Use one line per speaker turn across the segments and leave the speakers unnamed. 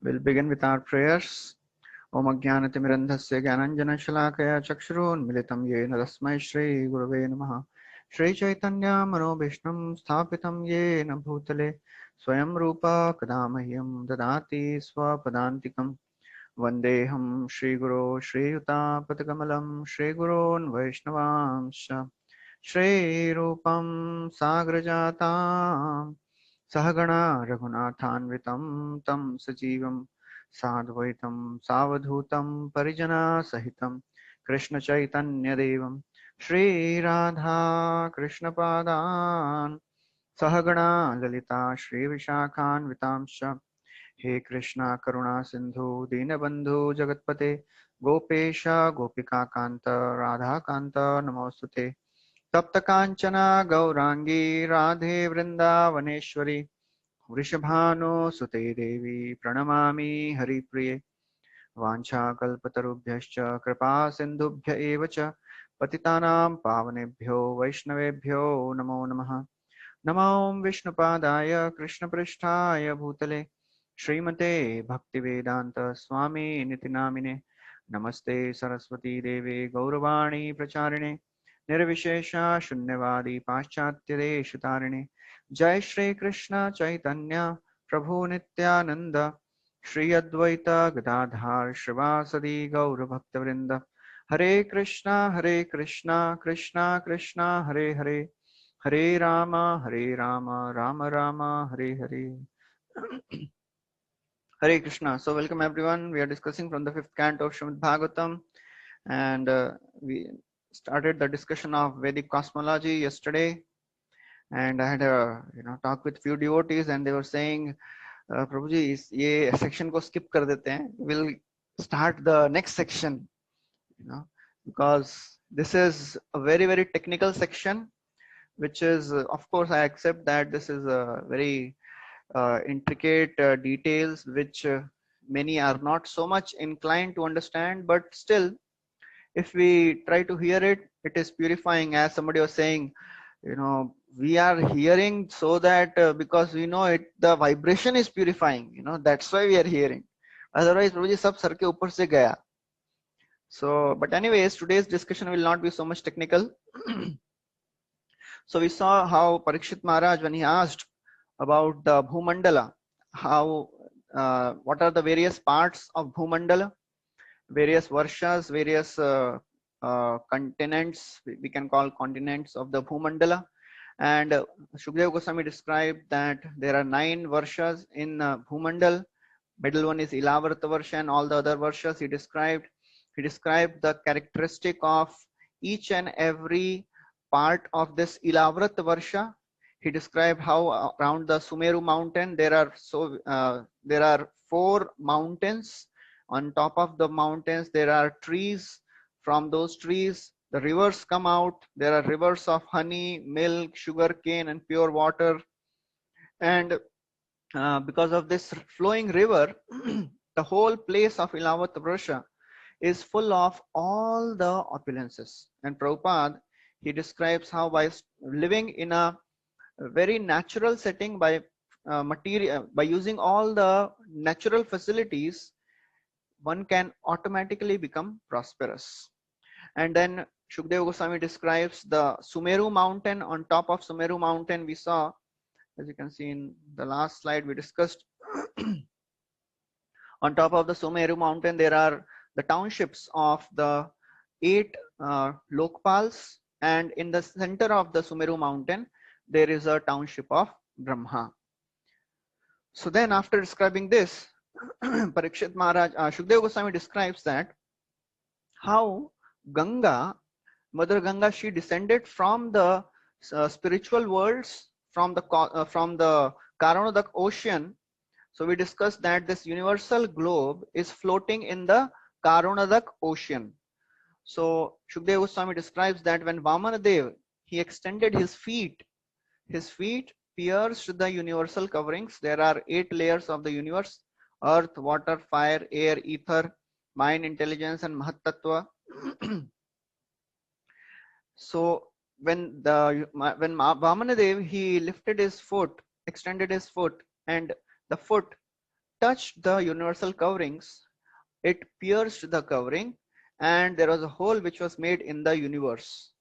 We'll begin with our prayers. Om Ajnanatimirandhasya Gyananjanashalakaya Chakshurunmilitam Yena Tasmai Shri Gurave Namaha. Shri Chaitanya Manobhishtam Sthapitam Yena Bhutale Swayam Rupa Kadamahyam Dadati Swapadantikam Vandeham Shri Guru Shri Yuta Patakamalam Shri Gurun Vaishnavamsha Shri Rupam Sagrajatam Sahagana Raghunathanvitam Tam Sajivam Sadvaitam Savadhutam Parijana Sahitam Krishna Chaitanya Devam Shri Radha Krishna Padan Sahagana Lalita Shri Vishakhan Vitamsha He Krishna Karuna Sindhu Dinabandhu Jagatpate Gopesha Gopika Kanta Radha Kanta Namostute तप्त कांचना गौरांगी राधे वृंदावनेश्वरी वृषभानुसुते देवी प्रणमामि हरिप्रिये वाञ्छाकल्पतरुभ्यश्च कृपा सिन्धुभ्य एव च पतितानां पावनेभ्यो वैष्णवेभ्यो नमो नमः नमो विष्णुपादाय कृष्णपृष्ठाय भूतले श्रीमते भक्तिवेदान्त स्वामी निति नामिने नमस्ते सरस्वती देवे गौरवाणी प्रचारिणे निर्विशेषा शून्यवादी पाश्चात्य देश तारिणे जय श्री कृष्ण चैतन्य प्रभु नित्यानंद श्री अद्वैत गदाधार श्रीवासदि गौर भक्तवृंद हरे Krishna Krishna Krishna Hare Hare Hare Ram Ram Ram Hare Hare Hare Krishna. So welcome everyone. We are discussing from the fifth canto of Srimad Bhagavatam, and we started the discussion of Vedic cosmology yesterday. And I had a talk with few devotees, and they were saying, "Prabhuji, ये section को skip कर देते हैं. We'll start the next section, because this is a very very technical section, which is, of course, I accept that this is a very intricate details which many are not so much inclined to understand, but still if we try to hear it, it is purifying. As somebody was saying, we are hearing so that because we know it, the vibration is purifying, that's why we are hearing. Otherwise Prabhuji sab sar ke upar se gaya. So but anyways, today's discussion will not be so much technical. So we saw how Parikshit Maharaj, when he asked about the Bhumandala, how what are the various parts of Bhumandala, various varshas, various continents, we can call continents of the Bhumandala. And Shukdev Goswami described that there are 9 varshas in Bhumandal. Middle one is Ilavarta Varsha, and all the other varshas he described. He described the characteristic of each and every part of this Ilavrata Varsha. He described how around the Sumeru mountain there are 4 mountains. On top of the mountains there are trees. From those trees the rivers come out. There are rivers of honey, milk, sugar cane, and pure water. And because of this flowing river, the whole place of Ilavat Varsha is full of all the opulences. And Prabhupada, he describes how by living in a very natural setting, by by using all the natural facilities, one can automatically become prosperous. And then Shukdev Goswami describes the Sumeru mountain. On top of Sumeru mountain, we saw, as you can see in the last slide we discussed, on top of the Sumeru mountain there are the townships of the 8 Lokpals, and in the center of the Sumeru mountain there is a township of Brahma. So then after describing this, Parikshit Maharaj, Shukdev Goswami describes that how Ganga, Mother Ganga, she descended from the spiritual worlds, from the Karanodak ocean. So we discussed that this universal globe is floating in the Karunadak ocean. So Shukdev Goswami describes that when Vamanadev, he extended his feet pierced the universal coverings. There are 8 layers of the universe: earth, water, fire, air, ether, mind, intelligence, and Mahatattva. So when Vamanadev, he lifted his foot, extended his foot, and the foot touched the universal coverings, it pierced the covering, and there was a hole which was made in the universe.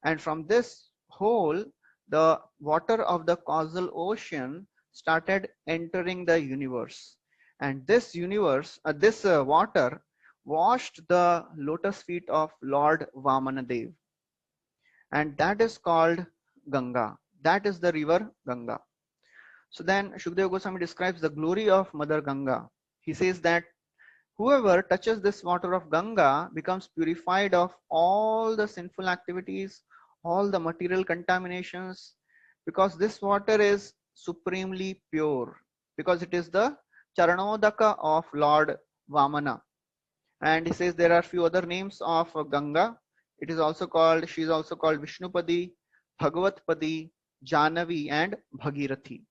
And from this hole, the water of the causal ocean started entering the universe. And this water washed the lotus feet of Lord Vamanadev. And that is called Ganga. That is the river Ganga. So then Shukadeva Goswami describes the glory of Mother Ganga. He says that whoever touches this water of Ganga becomes purified of all the sinful activities, all the material contaminations, because this water is supremely pure, because it is the Charanodaka of Lord Vamana. And he says there are few other names of Ganga. It is also called, she is also called Vishnupadi, Bhagavatpadi, Janavi, and Bhagirathi.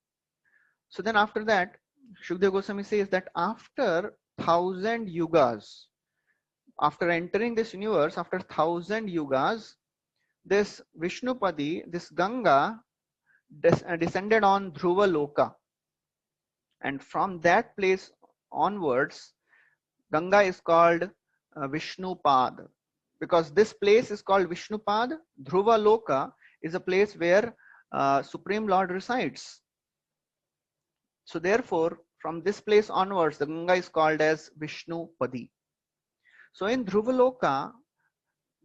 So then after that, Shukadeva Goswami says that after 1,000 yugas, after entering this universe, after 1,000 yugas, this Vishnupadi, this Ganga, descended on Dhruva Loka. And from that place onwards, Ganga is called Vishnupad. Because this place is called Vishnupad, Dhruva Loka is a place where Supreme Lord resides. So therefore, from this place onwards, the Ganga is called as Vishnupadi. So in Dhruvaloka,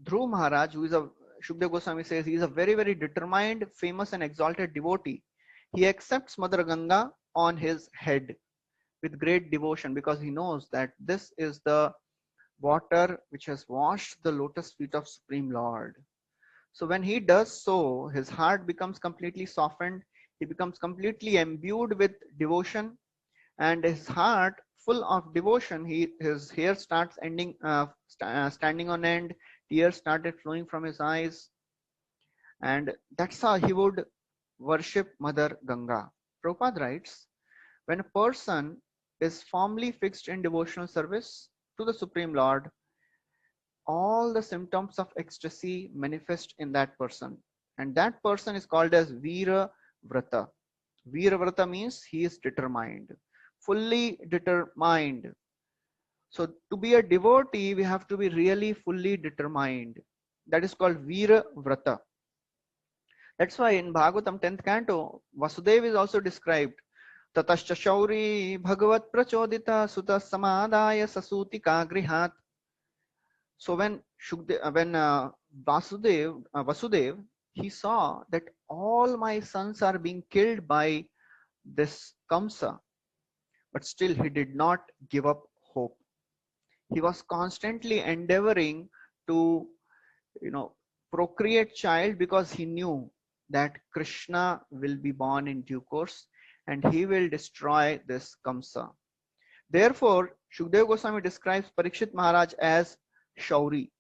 Dhruv Maharaj, who is a, Shukadeva Goswami says, he is a very, very determined, famous and exalted devotee. He accepts Mother Ganga on his head with great devotion, because he knows that this is the water which has washed the lotus feet of Supreme Lord. So when he does so, his heart becomes completely softened. He becomes completely imbued with devotion, and his heart full of devotion, his hair starts standing on end, tears started flowing from his eyes, and that's how he would worship Mother Ganga. Prabhupada writes, when a person is firmly fixed in devotional service to the Supreme Lord, all the symptoms of ecstasy manifest in that person, and that person is called as Vira Vrata. Vira Vrata means he is determined, fully determined. So to be a devotee, we have to be really fully determined. That is called Vira Vrata. That's why in Bhagavatam 10th canto, Vasudeva is also described. Tatascha Shauri Bhagavat Prachodita Sutta Samadaya Sasutika Grihat. So when Vasudev, he saw that all my sons are being killed by this Kamsa, but still he did not give up hope. He was constantly endeavoring to, procreate child, because he knew that Krishna will be born in due course and he will destroy this Kamsa. Therefore, Shukadeva Goswami describes Parikshit Maharaj as Shauri.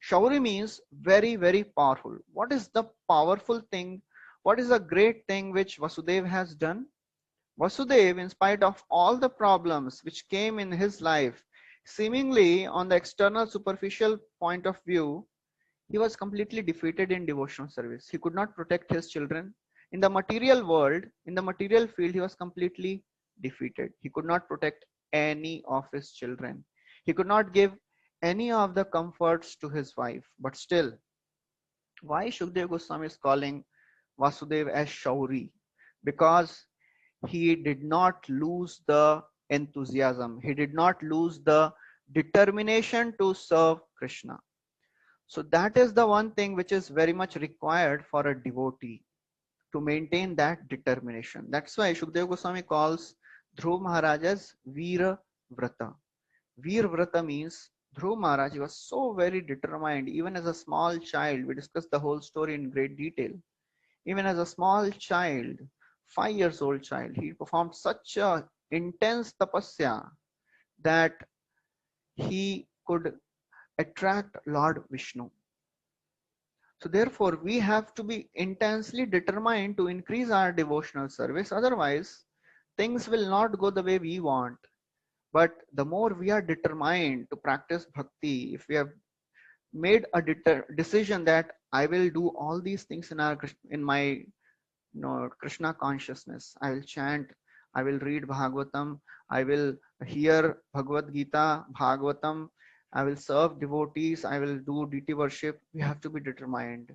Shauri means very, very powerful. What is the powerful thing? What is the great thing which Vasudeva has done? Vasudeva, in spite of all the problems which came in his life, seemingly on the external superficial point of view, he was completely defeated in devotional service. He could not protect his children. In the material world, in the material field, he was completely defeated. He could not protect any of his children. He could not give any of the comforts to his wife. But still, why Shukadeva Goswami is calling Vasudeva as Shauri? Because he did not lose the enthusiasm. He did not lose the determination to serve Krishna. So that is the one thing which is very much required for a devotee, to maintain that determination. That's why Shukadeva Goswami calls Dhruv Maharaj as Veera Vrata. Veer Vrata means Dhruv Maharaj, he was so very determined, even as a small child. We discussed the whole story in great detail. Even as a small child, 5 years old child, he performed such a intense tapasya that he could attract Lord Vishnu. So therefore, we have to be intensely determined to increase our devotional service. Otherwise, things will not go the way we want. But the more we are determined to practice bhakti, if we have made a decision that I will do all these things in my Krishna consciousness, I will chant, I will read Bhagavatam, I will hear Bhagavad Gita, Bhagavatam, I will serve devotees, I will do deity worship. We have to be determined.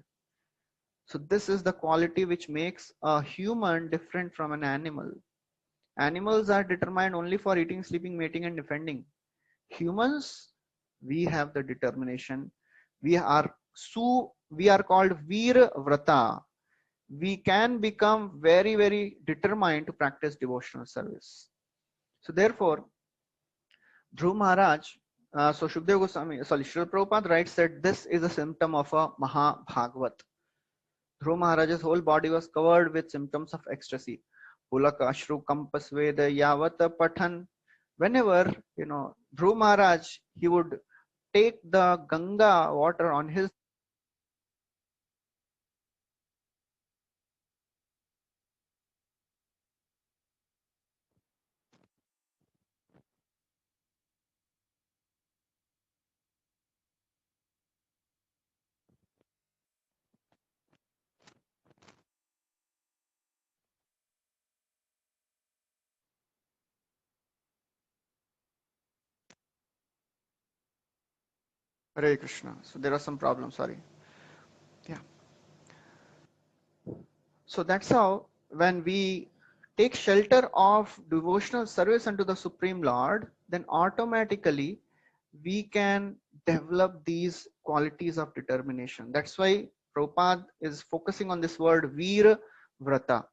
So this is the quality which makes a human different from an animal. Animals are determined only for eating, sleeping, mating, and defending. Humans, we have the determination. We are called Veer Vrata. We can become very, very determined to practice devotional service. So therefore, Dhruv Maharaj, so Shukdev Goswami, sorry, Srila Prabhupada writes that this is a symptom of a Mahabhagavat. Dhruv Maharaj's whole body was covered with symptoms of ecstasy. Pulaka Ashru Kampas Veda Yavata Pathan. Whenever, Dhruv Maharaj, he would take the Ganga water on his Hare Krishna. So there are some problems, sorry. Yeah. So that's how when we take shelter of devotional service unto the Supreme Lord, then automatically we can develop these qualities of determination. That's why Prabhupada is focusing on this word Veer Vrata.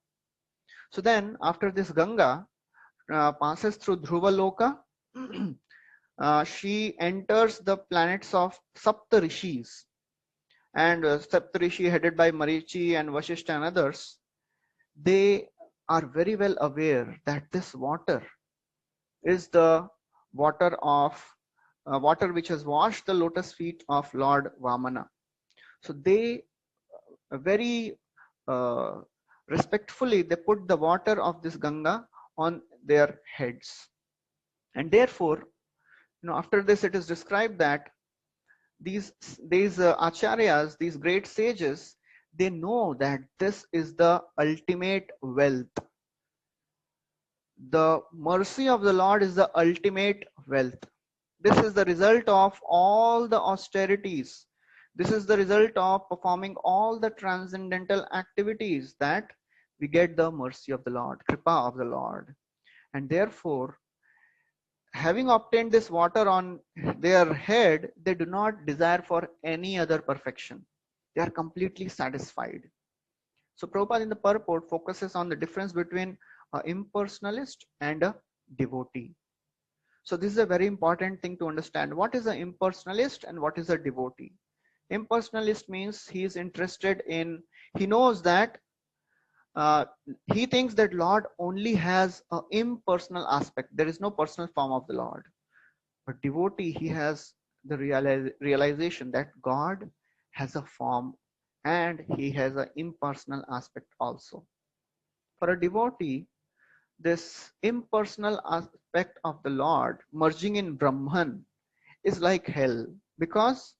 So then after this Ganga passes through Dhruva Loka, she enters the planets of Sapta Rishis, and Sapta Rishi headed by Marichi and Vasishtha and others, they are very well aware that this water is the water which has washed the lotus feet of Lord Vamana. So they very uh, respectfully they put the water of this Ganga on their heads, and therefore, after this it is described that these acharyas, these great sages, they know that this is the ultimate wealth. The mercy of the Lord is the ultimate wealth. This is the result of all the austerities. This is the result of performing all the transcendental activities that we get the mercy of the Lord, Kripa of the Lord. And therefore, having obtained this water on their head, they do not desire for any other perfection. They are completely satisfied. So Prabhupada in the purport focuses on the difference between an impersonalist and a devotee. So this is a very important thing to understand. What is an impersonalist and what is a devotee? Impersonalist means he is interested in, he knows that he thinks that Lord only has an impersonal aspect. There is no personal form of the Lord. But devotee, he has the realization that God has a form and he has an impersonal aspect also. For a devotee, this impersonal aspect of the Lord merging in Brahman is like hell, because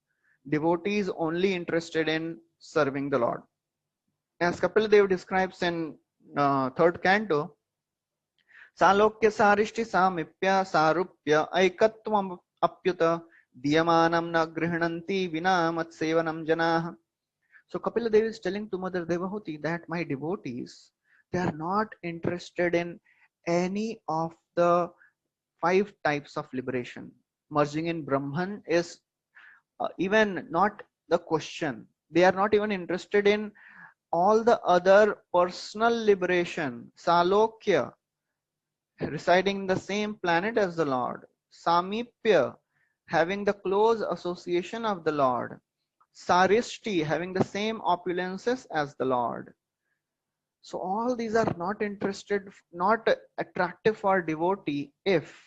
devotee is only interested in serving the Lord. As Kapil Dev describes in third canto, Salokya Sarishti Samipya Sarupya Aikatvam Apyuta Diyamanam na Grihananti Vina Matsevanam Janah. So Kapila Dev is telling to Mother Devahuti that my devotees, they are not interested in any of the 5 types of liberation. Merging in Brahman is even not the question. They are not even interested in all the other personal liberation. Salokya, residing in the same planet as the Lord. Samipya, having the close association of the Lord. Sarishti, having the same opulences as the Lord. So all these are not attractive for devotee if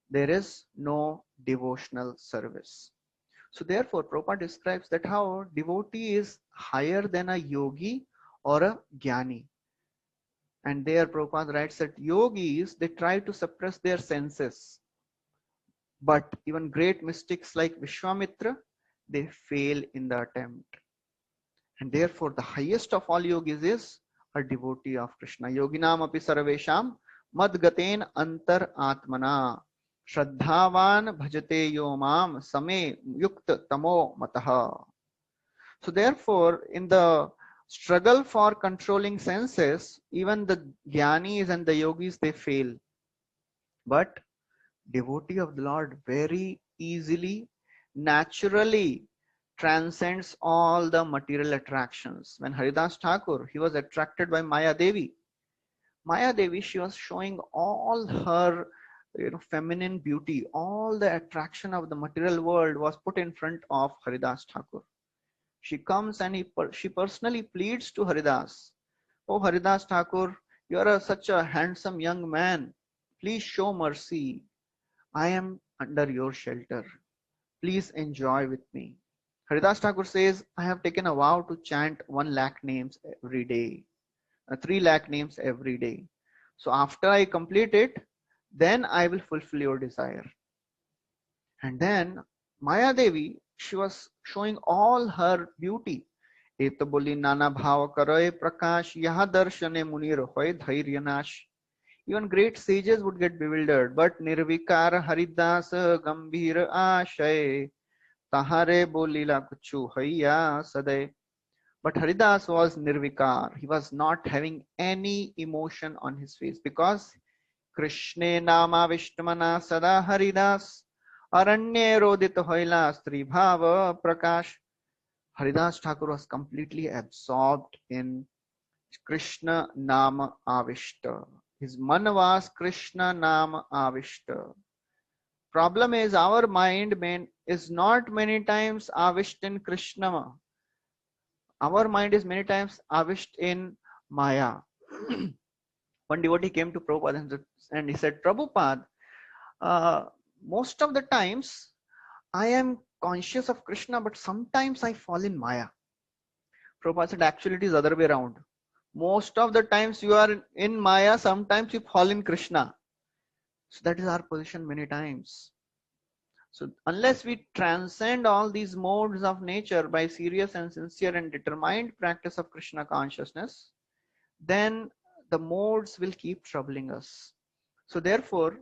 there is no devotional service. So therefore, Prabhupada describes that how devotee is higher than a yogi or a jnani. And there Prabhupada writes that yogis, they try to suppress their senses. But even great mystics like Vishwamitra, they fail in the attempt. And therefore, the highest of all yogis is a devotee of Krishna. Yoginam api sarvesham Madgaten antar atmana. Shraddhavan bhajate yo mam same yukta tamo mataha. So therefore, in the struggle for controlling senses, even the jnanis and the yogis, they fail. But devotee of the Lord very easily, naturally transcends all the material attractions. When Haridas Thakur, he was attracted by Maya Devi. Maya Devi, she was showing all her feminine beauty, all the attraction of the material world was put in front of Haridas Thakur. She comes and she personally pleads to Haridas. Oh Haridas Thakur, you are such a handsome young man. Please show mercy. I am under your shelter. Please enjoy with me. Haridas Thakur says, I have taken a vow to chant 1 lakh names every day, 3 lakh names every day. So after I complete it, then I will fulfill your desire. And then Maya Devi, she was showing all her beauty. Et boli nana bhav karoy prakash yaha darshane munir hoy dhairya nash. Even great sages would get bewildered, but nirvikar haridas gambhir ashay tahare bolila kuchu hayya saday. But Haridas was nirvikar. He was not having any emotion on his face because Krishne nama Vishnumana sada Haridas Aranye rodit hoila stri bhava prakash. Haridas Thakur was completely absorbed in Krishna nama avishta. His man was Krishna nama avishta. Problem is our mind is not many times avished in Krishna. Our mind is many times avished in Maya. One devotee came to Prabhupada and he said, Prabhupada, most of the times I am conscious of Krishna, but sometimes I fall in Maya. Prabhupada said, actually it is other way around. Most of the times you are in Maya, sometimes you fall in Krishna. So that is our position many times. So unless we transcend all these modes of nature by serious and sincere and determined practice of Krishna consciousness, then the modes will keep troubling us. So therefore,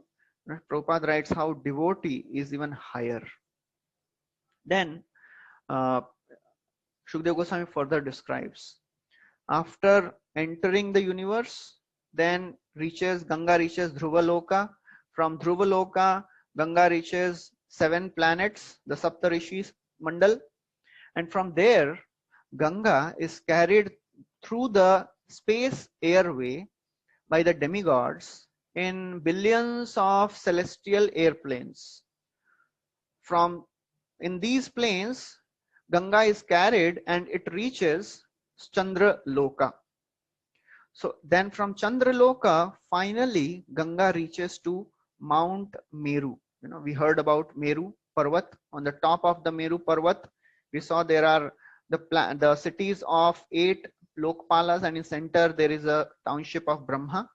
Prabhupada writes how devotee is even higher. Then Shukdev Goswami further describes, after entering the universe, then Ganga reaches Dhruvaloka. From Dhruvaloka, Ganga reaches 7 planets, the Saptarishis Mandal. And from there, Ganga is carried through the space airway by the demigods in billions of celestial airplanes. In these planes, Ganga is carried and it reaches Chandra Loka. So then from Chandra Loka, finally Ganga reaches to Mount Meru. We heard about Meru Parvat. On the top of the Meru Parvat, we saw there are the cities of 8 Lokpalas, and in center there is a township of Brahma.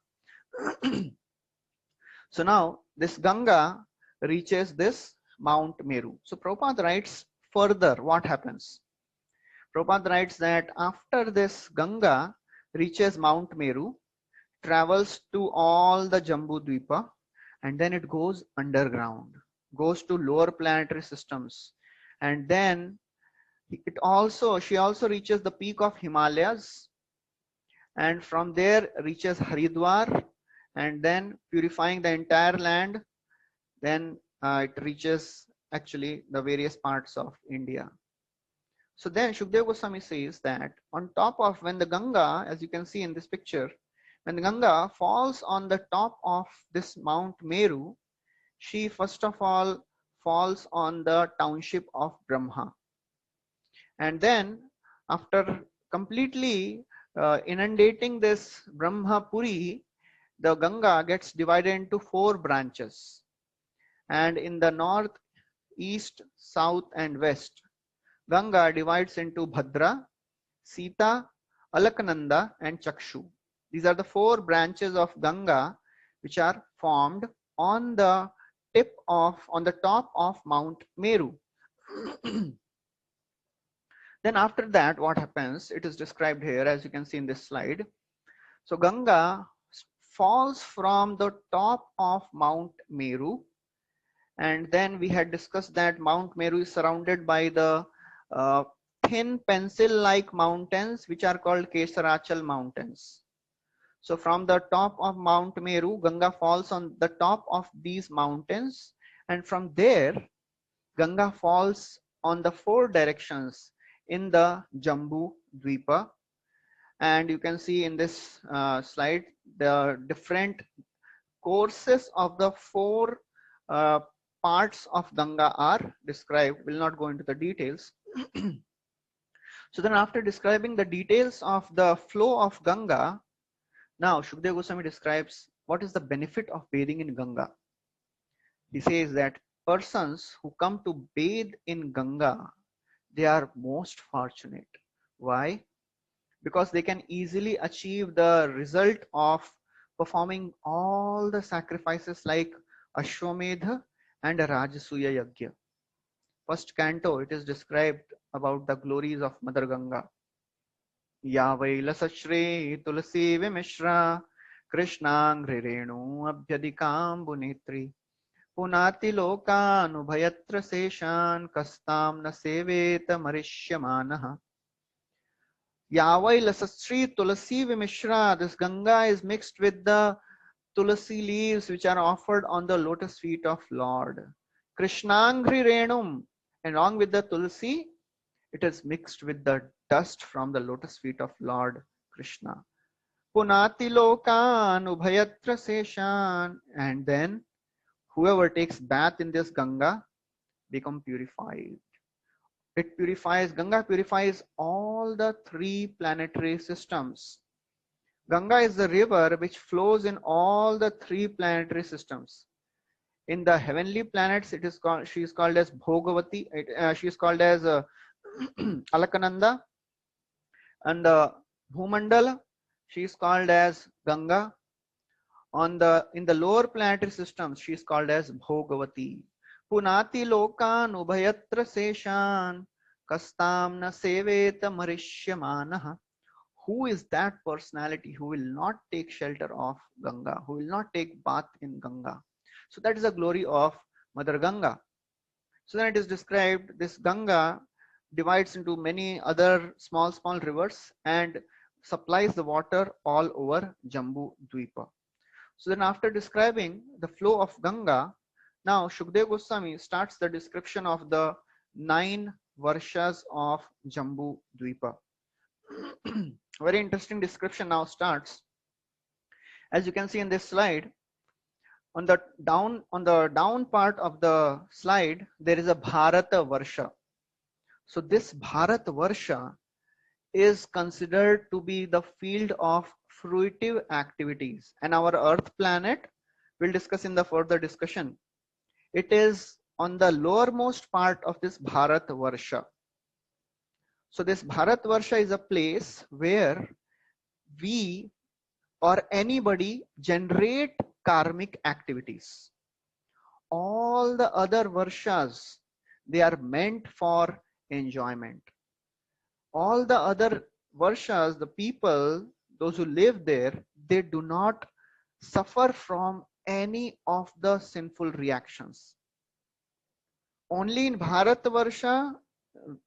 So now this Ganga reaches this Mount Meru. So Prabhupada writes further what happens. Prabhupada writes that after this Ganga reaches Mount Meru, travels to all the Jambu Dvipa, and then it goes underground, goes to lower planetary systems, and then she also reaches the peak of Himalayas, and from there reaches Haridwar, and then purifying the entire land, then it reaches actually the various parts of India. So then Shukdev Goswami says that on top of, when the Ganga, as you can see in this picture, when the Ganga falls on the top of this Mount Meru, she first of all falls on the township of Brahma. And then after completely inundating this Brahmapuri, the Ganga gets divided into 4 branches. And in the north, east, south, and west, Ganga divides into Bhadra, Sita, Alaknanda, and Chakshu. These are the 4 branches of Ganga which are formed on the top of Mount Meru. Then after that, what happens? It is described here, as you can see in this slide. So Ganga falls from the top of Mount Meru. And then we had discussed that Mount Meru is surrounded by the uh, thin pencil-like mountains, which are called Kesarachal mountains. So from the top of Mount Meru, Ganga falls on the top of these mountains, and from there, Ganga falls on the four directions in the Jambu Dvipa. And you can see in this slide the different courses of the four uh, parts of Ganga are described. Will not go into the details. So then after describing the details of the flow of Ganga, now Shukdev Goswami describes what is the benefit of bathing in Ganga. He says that persons who come to bathe in Ganga, they are most fortunate. Why? Because they can easily achieve the result of performing all the sacrifices like Ashwamedha and Rajasuya Yagya. First canto, it is described about the glories of Mother Ganga. Ya Vilas tulasi vimishra krishnangri renu abhyadikam bunitri punati lokanubhayatra seshan kastam na seveta marishyamanaha. Yavai lasastri tulasi vimishra. This Ganga is mixed with the tulasi leaves which are offered on the lotus feet of Lord. Krishnangri renum. And along with the tulasi, it is mixed with the dust from the lotus feet of Lord Krishna. Punati lokan ubhayatra seshan. And then whoever takes bath in this Ganga become purified. It purifies, Ganga purifies all the three planetary systems. Ganga is the river which flows in all the three planetary systems. In the heavenly planets, it is called, she is called as Bhogavati, she is called as Alakananda. And the Bhumandala, she is called as Ganga. In the lower planetary systems, she is called as Bhogavati. Punati lokan ubhayatra seshan kastam na seveta marishyamanaha. Who is that personality who will not take shelter of Ganga, who will not take bath in Ganga? So that is the glory of Mother Ganga. So then it is described, this Ganga divides into many other small rivers and supplies the water all over Jambu Dvipa. So then after describing the flow of Ganga, now Shukdev Goswami starts the description of the 9 varshas of Jambu Dvipa. Very interesting description now starts. As you can see in this slide, on the down part of the slide, there is a Bharata Varsha. So this Bharat Varsha is considered to be the field of fruitive activities, and our Earth planet, we'll discuss in the further discussion, it is on the lowermost part of this Bharat Varsha. So this Bharat Varsha is a place where we or anybody generate karmic activities. All the other Varshas, they are meant for enjoyment. All the other Varshas, the people, those who live there, they do not suffer from any of the sinful reactions. Only in Bharat Varsha,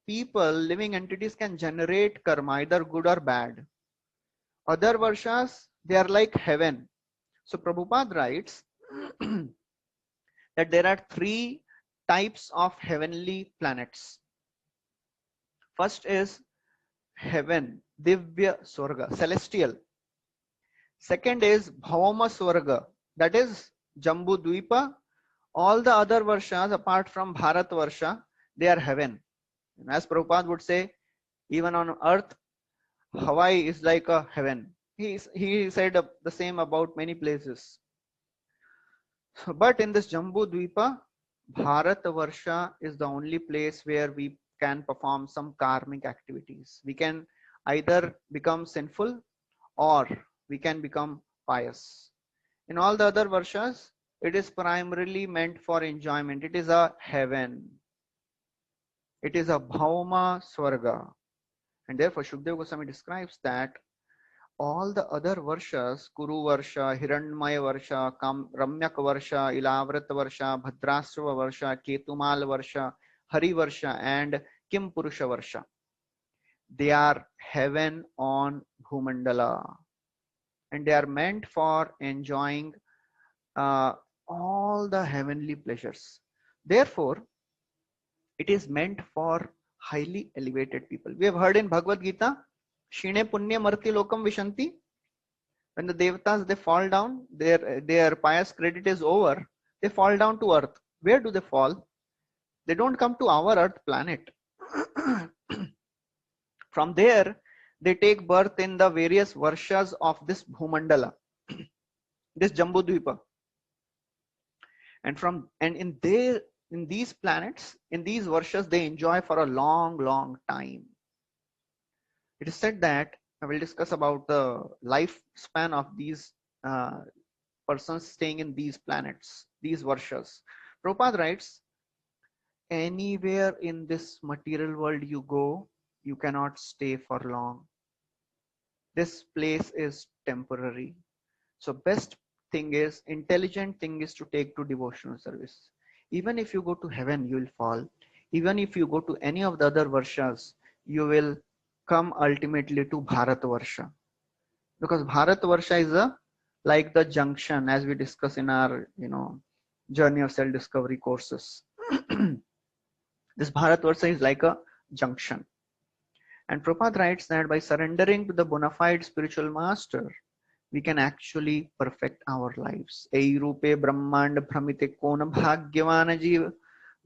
people, living entities can generate karma, either good or bad. Other Varshas, they are like heaven. So Prabhupada writes that there are 3 types of heavenly planets. First is heaven, Divya Swarga, celestial. Second is Bhauma Swarga, that is Jambu Dvipa. All the other Varshas apart from Bharat Varsha, they are heaven. And as Prabhupada would say, even on earth, Hawaii is like a heaven. He said the same about many places. But in this Jambu Dvipa, Bharat Varsha is the only place where we can perform some karmic activities. We can either become sinful or we can become pious. In all the other Varshas, it is primarily meant for enjoyment. It is a heaven. It is a Bhauma Swarga. And therefore, Shukdev Goswami describes that all the other Varshas, Kuru Varsha, Hiranyamaya Varsha, Ramyak Varsha, Ilavrata Varsha, Bhadrasrava Varsha, Ketumal Varsha, Hari Varsha, and Kim Purusha Varsha, they are heaven on Bhumandala, and they are meant for enjoying uh, all the heavenly pleasures. Therefore, it is meant for highly elevated people. We have heard in Bhagavad Gita, Shine Punya Marti Lokam Vishanti. When the Devatas they fall down, their pious credit is over, they fall down to earth. Where do they fall? They don't come to our earth planet. From there, they take birth in the various varshas of this Bhumandala, this Jambudvipa. And in these planets, in these varshas, they enjoy for a long, long time. It is said that I will discuss about the lifespan of these uh, persons staying in these planets, these varshas. Prabhupada writes, anywhere in this material world you go, you cannot stay for long. This place is temporary. So best thing is, intelligent thing is to take to devotional service. Even if you go to heaven, you will fall. Even if you go to any of the other varshas, you will come ultimately to Bharat Varsha. Because Bharat Varsha is like the junction, as we discuss in our journey of self discovery courses. This Bharat Varsha is like a junction. And Prabhupada writes that by surrendering to the bona fide spiritual master, we can actually perfect our lives. Ei rupe brahmand bhramite kona bhagyavana jeev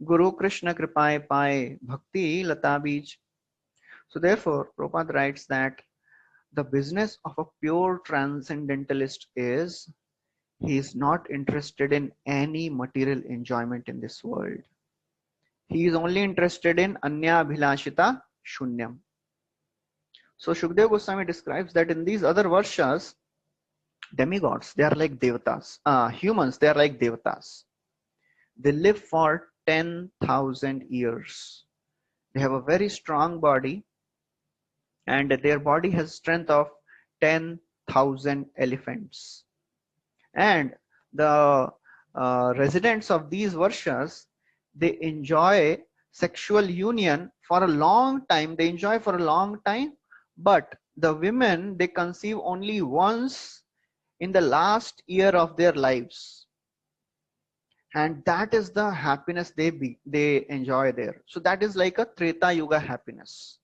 Guru Krishna kripaye paye bhakti lata bij. So therefore, Prabhupada writes that the business of a pure transcendentalist is he is not interested in any material enjoyment in this world. He is only interested in anya abhilashita shunyam. So Shukdev Goswami describes that in these other varshas, demigods, they are like devatas. Humans, they are like devatas. They live for 10,000 years. They have a very strong body, and their body has strength of 10,000 elephants. And the residents of these varshas, they enjoy sexual union for a long time. They enjoy for a long time, but the women, they conceive only once in the last year of their lives, and that is the happiness they enjoy there. So that is like a Treta Yuga happiness.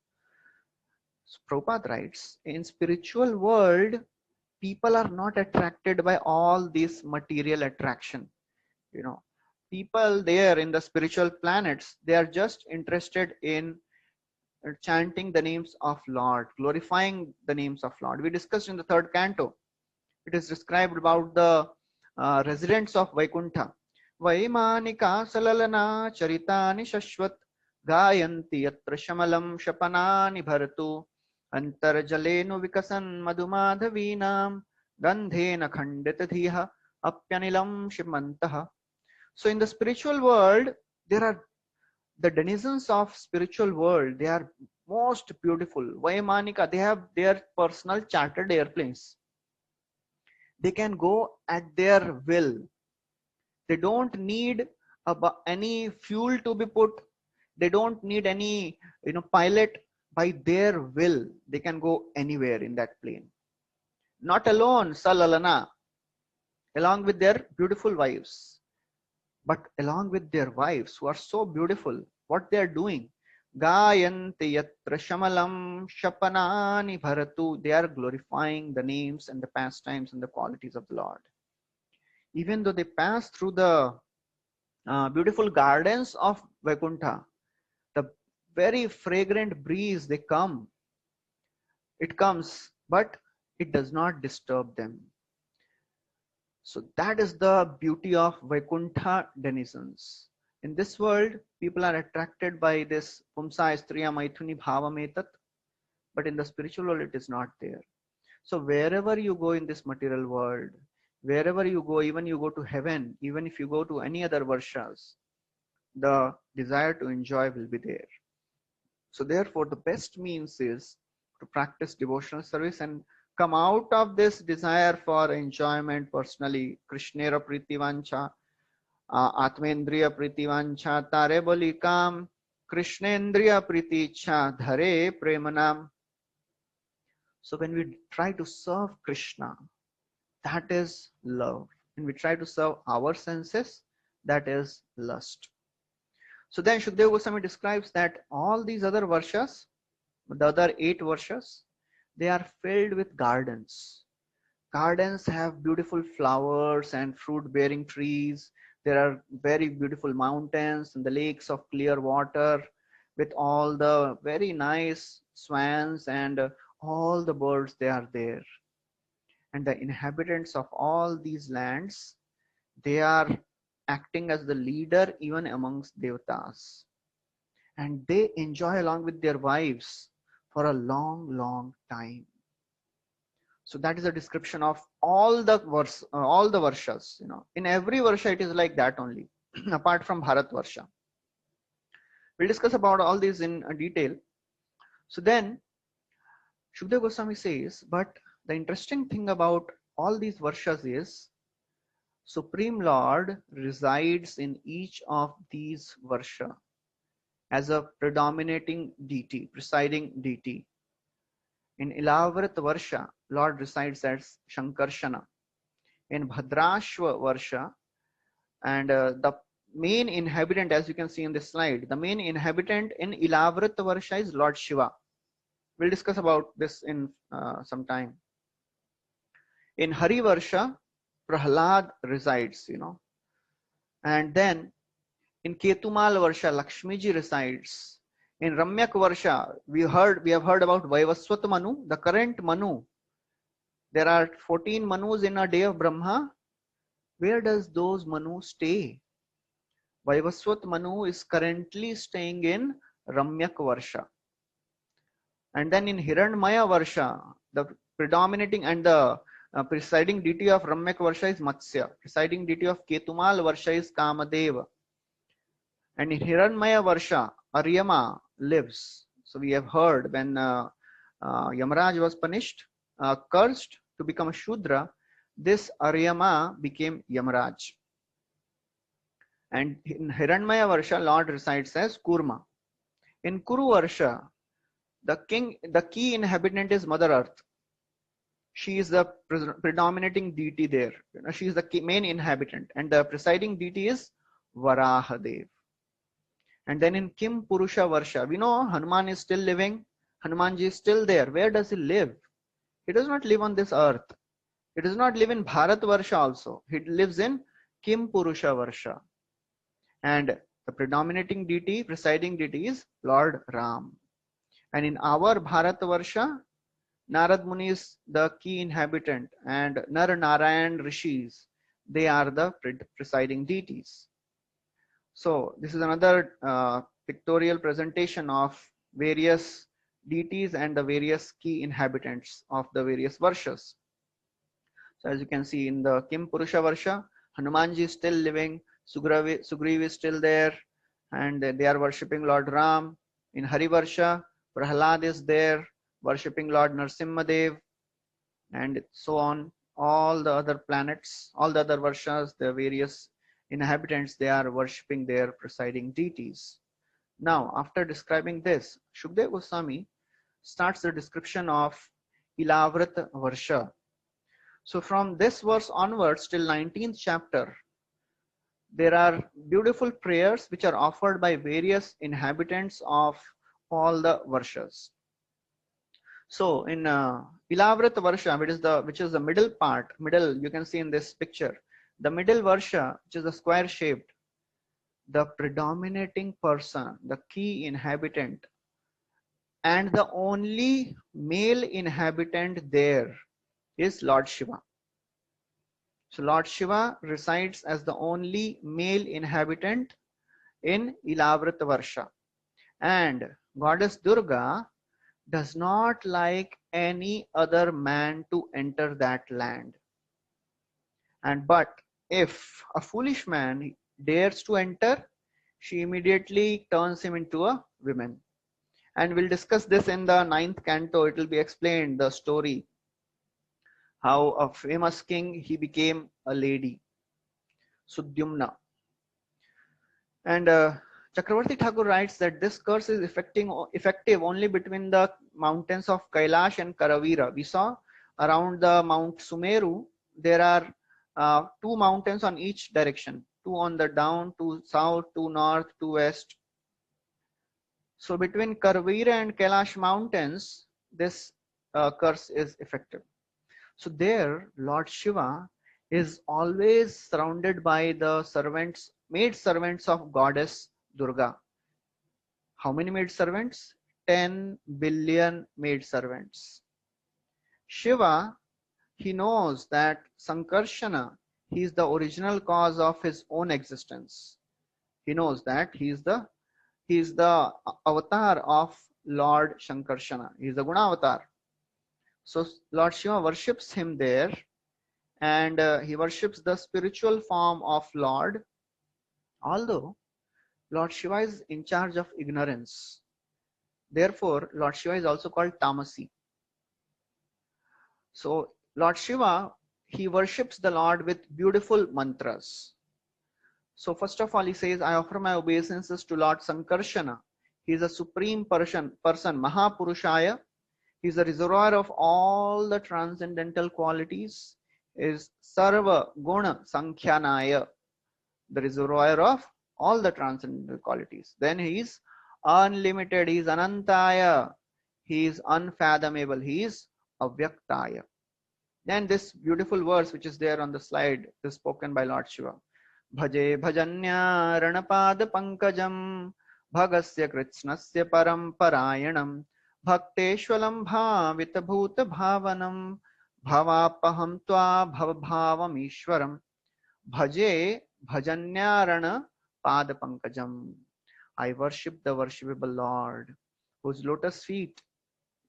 So Prabhupada writes, in spiritual world, people are not attracted by all this material attraction. People there in the spiritual planets, they are just interested in chanting the names of Lord, glorifying the names of Lord. We discussed in the third canto. It is described about the residents of Vaikuntha. Vaimanika salalana charitani shashvat gayanti yatra shamalam shapanani bharatu antarjalenu vikasan madhumadhavinam gandhena khandita dhiha apyanilam shimantaha. So in the spiritual world, there are the denizens of spiritual world. They are most beautiful. Vaimanika, they have their personal chartered airplanes. They can go at their will. They don't need any fuel to be put. They don't need any pilot. By their will, they can go anywhere in that plane. Not alone, salalana, along with their beautiful wives, but along with their wives who are so beautiful. What they are doing? Gayanti yatra shamalam shapanani bharatu. They are glorifying the names and the pastimes and the qualities of the Lord. Even though they pass through the beautiful gardens of Vaikuntha, the very fragrant breeze it comes, but it does not disturb them. So that is the beauty of Vaikuntha denizens. In this world, people are attracted by this pumsa striya maithuni bhava metat, but in the spiritual world, it is not there. So wherever you go in this material world, wherever you go, even you go to heaven, even if you go to any other varshas, the desire to enjoy will be there. So therefore, the best means is to practice devotional service and come out of this desire for enjoyment personally. Krishnera pritivancha, Atmendriya pritivancha, tare boli kam, Krishnendriya priticha, dhare premanam. So when we try to serve Krishna, that is love. When we try to serve our senses, that is lust. So then Shukdev Goswami describes that all these other varshas, the other 8 varshas, they are filled with gardens. Gardens have beautiful flowers and fruit bearing trees. There are very beautiful mountains and the lakes of clear water with all the very nice swans and all the birds they are there. And the inhabitants of all these lands, they are acting as the leader even amongst devatas, and they enjoy along with their wives for a long time. So that is a description of all the varshas. In every varsha it is like that only, apart from Bharat Varsha. We'll discuss about all these in detail. So then Shukdev Goswami says, but the interesting thing about all these varshas is Supreme Lord resides in each of these varsha as a predominating deity, presiding deity. In Ilavrat Varsha, Lord resides as Shankarshana. In Bhadrashva Varsha, and the main inhabitant, as you can see in this slide, the main inhabitant in Ilavrat Varsha is Lord Shiva. We'll discuss about this in some time. In Hari Varsha, Prahlad resides, and then in Ketumal Varsha, Lakshmiji resides. In Ramyak Varsha, we have heard about Vaivaswat Manu, the current Manu. There are 14 Manus in a day of Brahma. Where does those Manu stay? Vaivaswat Manu is currently staying in Ramyak Varsha. And then in Hiranmaya Varsha, the predominating and the presiding deity of Ramyak Varsha is Matsya. Presiding deity of Ketumal Varsha is Kamadeva. And in Hiranmaya Varsha, Aryama lives. So we have heard when Yamaraj was punished, cursed to become a Shudra, this Aryama became Yamaraj. And in Hiranmaya Varsha, Lord resides as Kurma. In Kuru Varsha, the key inhabitant is Mother Earth. She is the predominating deity there. She is the main inhabitant, and the presiding deity is Varahadev. And then in Kim Purusha Varsha, we know Hanuman is still living. Hanumanji is still there. Where does he live? He does not live on this earth. He does not live in Bharat Varsha also. He lives in Kim Purusha Varsha. And the predominating deity, presiding deity is Lord Ram. And in our Bharat Varsha, Narad Muni is the key inhabitant, and Nar Narayan Rishis, they are the presiding deities. So this is another pictorial presentation of various deities and the various key inhabitants of the various varshas. So as you can see in the Kim Purusha Varsha, Hanumanji is still living, Sugriv is still there, and they are worshipping Lord Ram. In Hari Varsha, Prahlad is there, worshipping Lord Narsimhadev, and so on. All the other planets, all the other varshas, the various inhabitants, they are worshipping their presiding deities. Now, after describing this, Shukdev Goswami starts the description of Ilavrat Varsha. So from this verse onwards till 19th chapter, there are beautiful prayers which are offered by various inhabitants of all the varshas. So in Ilavrat Varsha, which is the middle part, you can see in this picture, the middle Varsha, which is a square shaped, the predominating person, the key inhabitant, and the only male inhabitant there is Lord Shiva. So Lord Shiva resides as the only male inhabitant in Ilavrat Varsha. And Goddess Durga does not like any other man to enter that land. But if a foolish man dares to enter, she immediately turns him into a woman. And we'll discuss this in the 9th canto. It will be explained, the story. how a famous king, he became a lady, Sudyumna. And Chakravarti Thakur writes that this curse is effective only between the mountains of Kailash and Karavira. We saw around the Mount Sumeru, there are two mountains on each direction, two on the down, two south, two north, two west. So between Karavira and Kailash mountains, this curse is effective. So there, Lord Shiva is always surrounded by the servants, maid servants of goddess Durga. How many maid servants? 10 billion maid servants. Shiva, he knows that Sankarshana, he is the original cause of his own existence. He knows that he is the avatar of Lord Shankarshana. He is the Guna avatar. So Lord Shiva worships him there, and he worships the spiritual form of Lord. Although Lord Shiva is in charge of ignorance, therefore Lord Shiva is also called Tamasi. So Lord Shiva, he worships the Lord with beautiful mantras. So first of all, he says, I offer my obeisances to Lord Sankarshana. He is a supreme person, Mahapurushaya. He is the reservoir of all the transcendental qualities. Is Sarva Guna Sankhyanaya, the reservoir of all the transcendental qualities. Then he is unlimited, he is Anantaya, he is unfathomable, he is Avyaktaya. Then this beautiful verse which is there on the slide is spoken by Lord Shiva. Bhaje bhajanya ranapad pankajam bhagasya kritsnasya paramparāyanam bhakteshwalam bhavita bhuta bhavanam bhavapaham tva bhavabhavam ishwaram bhaje bhajanyarana pada pankajam. I worship the worshipable Lord, whose lotus feet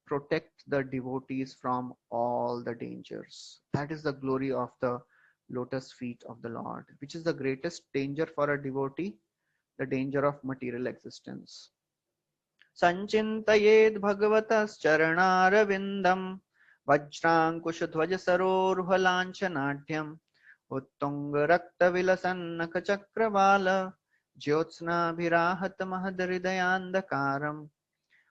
protect the devotees from all the dangers. That is the glory of the lotus feet of the Lord. Which is the greatest danger for a devotee? The danger of material existence. Sanchintayed bhagavatas charanaravindam vajrankusha dhvaja saroruhalanchanadhyam uttunga rakta vilasannaka chakravala jyotsna bhirahat mahadridayandakaram.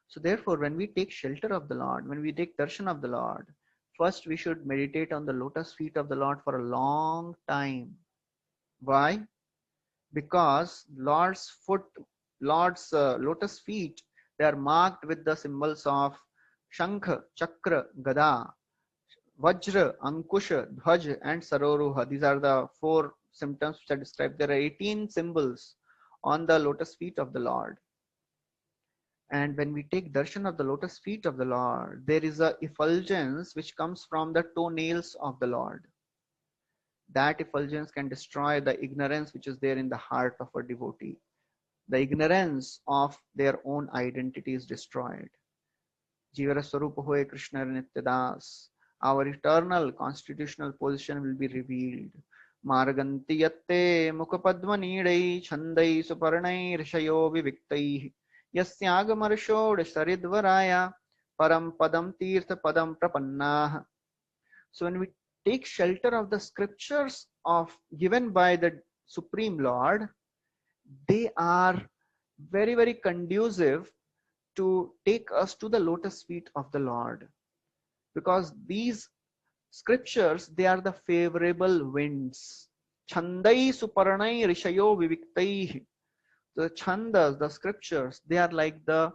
So therefore, when we take shelter of the Lord, when we take darshan of the Lord, first we should meditate on the lotus feet of the Lord for a long time. Why? Because Lord's lotus feet, they are marked with the symbols of Shankha, Chakra, Gada, Vajra, Ankusha, Dhwaj, and Saroruha. These are the four symptoms which are described. There are 18 symbols on the lotus feet of the Lord. And when we take darshan of the lotus feet of the Lord, there is a effulgence which comes from the toenails of the Lord. That effulgence can destroy the ignorance which is there in the heart of a devotee. The ignorance of their own identity is destroyed. Jivara Swarupa Hoye Krishna Nityadas. Our eternal constitutional position will be revealed. Marganti yatte mukhapadmanidai chandai suparnai rishayo viviktai yasyagamarshod saridvaraya param padam tirtha padam prapanna. So when we take shelter of the scriptures given by the Supreme Lord, they are very, very conducive to take us to the lotus feet of the Lord. Because these scriptures, they are the favorable winds. Chandai suparnai rishayo viviktai. The chandas, the scriptures, they are like the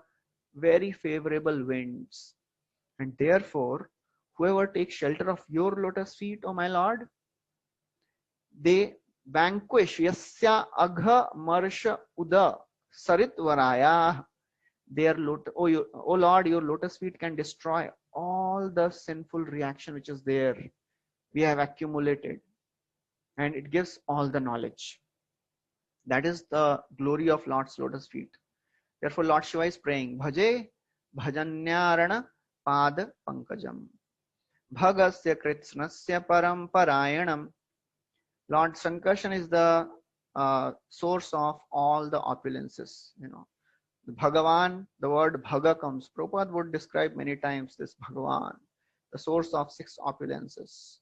very favorable winds. And therefore, whoever takes shelter of your lotus feet, O my Lord, they vanquish yasya agha marsha uda saritvaraya. O Lord, your lotus feet can destroy all the sinful reaction which is there. We have accumulated, and it gives all the knowledge. That is the glory of Lord's lotus feet. Therefore, Lord Shiva is praying, Bhaje bhajanyarana pada pankajam bhagasya kritsnasya paramparayanam. Lord Sankarshan is the source of all the opulences. Bhagavan, the word Bhaga comes. Prabhupada would describe many times this Bhagavan, the source of 6 opulences.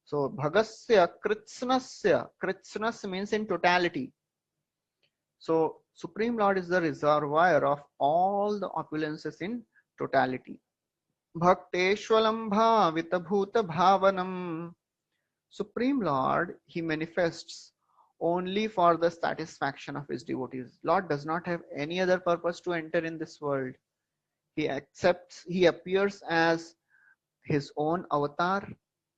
So Bhagasya Kritsnasya, Kritsnas means in totality. So Supreme Lord is the reservoir of all the opulences in totality. Bhakteshwalam Vitabhuta Bhavanam. Supreme Lord, he manifests only for the satisfaction of his devotees. Lord does not have any other purpose to enter in this world. He appears as his own avatar.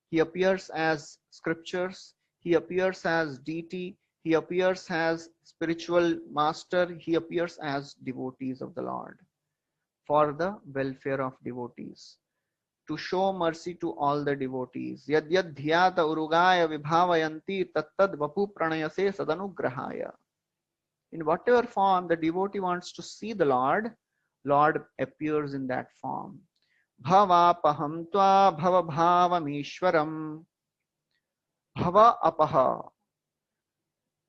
He appears as scriptures. He appears as deity. He appears as spiritual master. He appears as devotees of the Lord for the welfare of devotees, to show mercy to all the devotees. Yad yad dhyata urugaya vibhavayanti tattad vapu pranayase sadanugrahaya. In whatever form the devotee wants to see the Lord, Lord appears in that form. Bhavapaham tva bhavabhavamishwaram. Bhava apaha.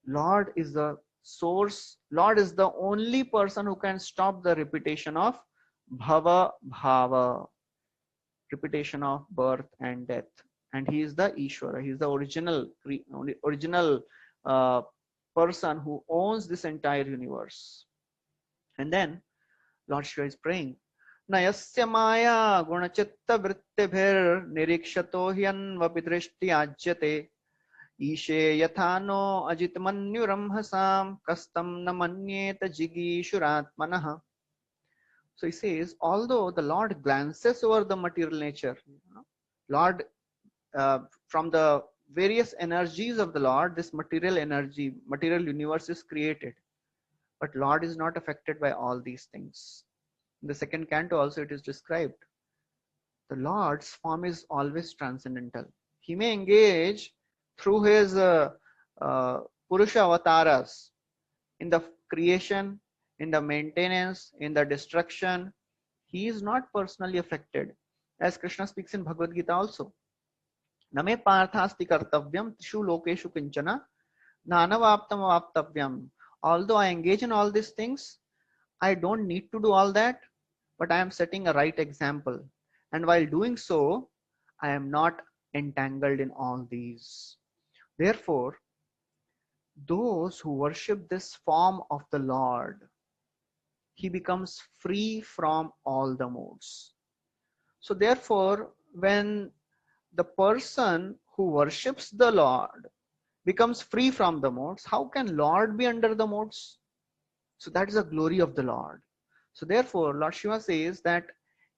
Lord is the source. Lord is the only person who can stop the repetition of bhava bhava, repetition of birth and death. And he is the Ishvara. He is the original uh, person who owns this entire universe. And then Lord Shiva is praying. Nayasya maya gunachitta vrittibhir nirikshato hyanvapi drishti ajyate. Ishe yathano ajitmanyuramhasam kastam namanyeta jigishuratmanaha. So he says, although the Lord glances over the material nature, Lord, from the various energies of the Lord, this material energy, material universe is created. But Lord is not affected by all these things. In the second canto also it is described. The Lord's form is always transcendental. He may engage through his Purusha avatars in the creation, in the maintenance, in the destruction. He is not personally affected. As Krishna speaks in Bhagavad Gita also. Name parthasti kartavyam tishu lokeshu kinchana nanavaptam avaptavyam. Although I engage in all these things, I don't need to do all that, but I am setting a right example. And while doing so, I am not entangled in all these. Therefore, those who worship this form of the Lord, he becomes free from all the modes. So therefore, when the person who worships the Lord becomes free from the modes, how can Lord be under the modes? So that is the glory of the Lord. So therefore, Lord Shiva says that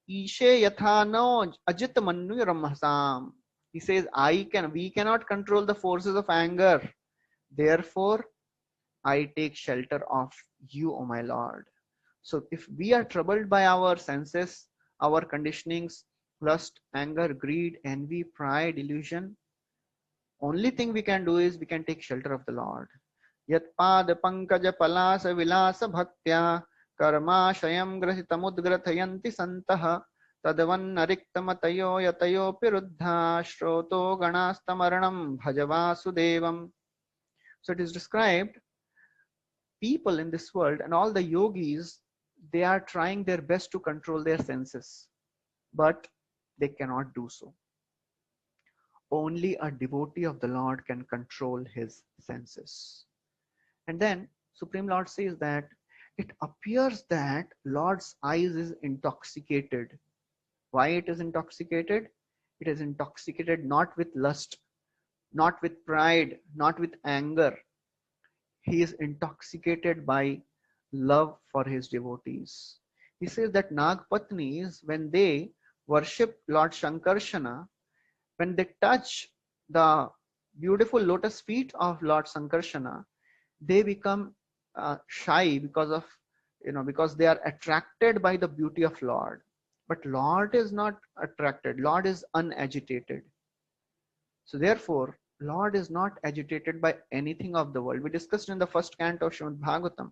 Ishe yatha no ajit mannu ramhasam. He says, we cannot control the forces of anger. Therefore, I take shelter of you, O my Lord. So if we are troubled by our senses, our conditionings, lust, anger, greed, envy, pride, illusion, only thing we can do is we can take shelter of the Lord. Yatpad pankaja palasa vilasa bhaktya karmashayam grasitamudgrathayanti santaha tadavannariktamatayo yatayo piruddha shroto ganastamaranam bhajavasudevam. So it is described, people in this world and all the yogis, they are trying their best to control their senses, but they cannot do so. Only a devotee of the Lord can control his senses. And then Supreme Lord says that it appears that Lord's eyes is intoxicated. Why it is intoxicated? It is intoxicated not with lust, not with pride, not with anger. He is intoxicated by love for his devotees. He says that Nagpatnis, when they worship Lord Shankarshana, when they touch the beautiful lotus feet of Lord Sankarshana, they become shy because they are attracted by the beauty of Lord. But Lord is not attracted. Lord is unagitated. So therefore, Lord is not agitated by anything of the world. We discussed in the first canto of Srimad Bhagavatam.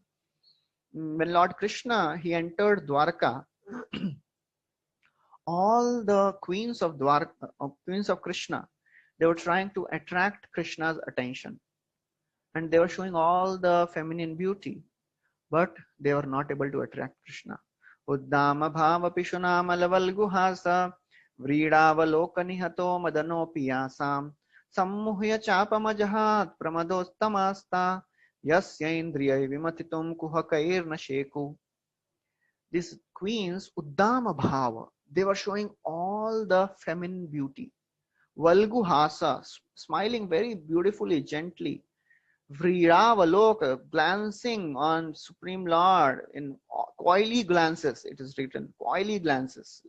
When Lord Krishna, he entered Dwarka, all the queens of Krishna, they were trying to attract Krishna's attention. And they were showing all the feminine beauty, but they were not able to attract Krishna. Uddama bhava pishunama laval guhasa vridavalokanihato madano piyasam Sammuhya chapamajahat pramadostamasta yasya indriyai vimatitum kuhakairna sheku. These queens, Uddama Bhava, they were showing all the feminine beauty. Valguhasa, smiling very beautifully, gently. Vriravaloka, glancing on Supreme Lord in coyly glances, it is written, coyly glances.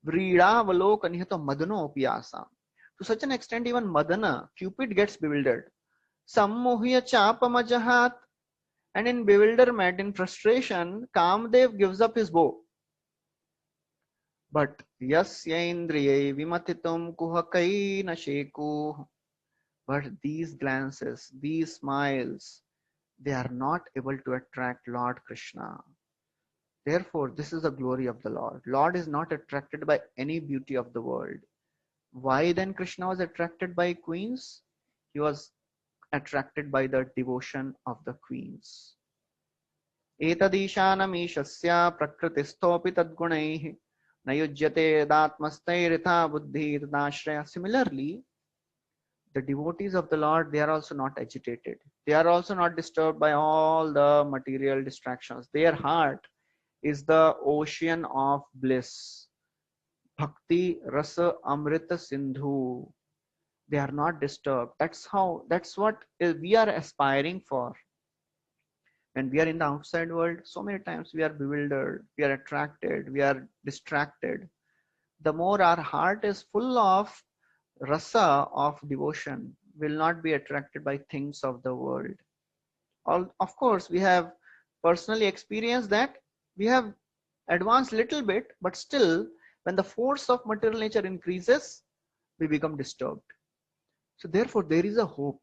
Vriravaloka nihato madano piyasa. To such an extent, even Madana, Cupid gets bewildered. Sammohya chapamajahat, and in bewilderment, in frustration, Kamdev gives up his bow. But yasya indriyai vimatitum kuhakai nasheku. But these glances, these smiles, they are not able to attract Lord Krishna. Therefore, this is the glory of the Lord. Lord is not attracted by any beauty of the world. Why then Krishna was attracted by queens? He was attracted by the devotion of the queens. Etadishanamishasya prakritistopi tadgunaihi nayujyate datmastairitha buddhi tadashraya. Similarly, the devotees of the Lord, they are also not agitated. They are also not disturbed by all the material distractions. Their heart is the ocean of bliss. Bhakti Rasa Amrita Sindhu. They are not disturbed. That's what we are aspiring for. When we are in the outside world, so many times we are bewildered, we are attracted, we are distracted. The more our heart is full of rasa of devotion, will not be attracted by things of the world. Of course, we have personally experienced that. We have advanced little bit, but still, when the force of material nature increases, we become disturbed. So therefore, there is a hope.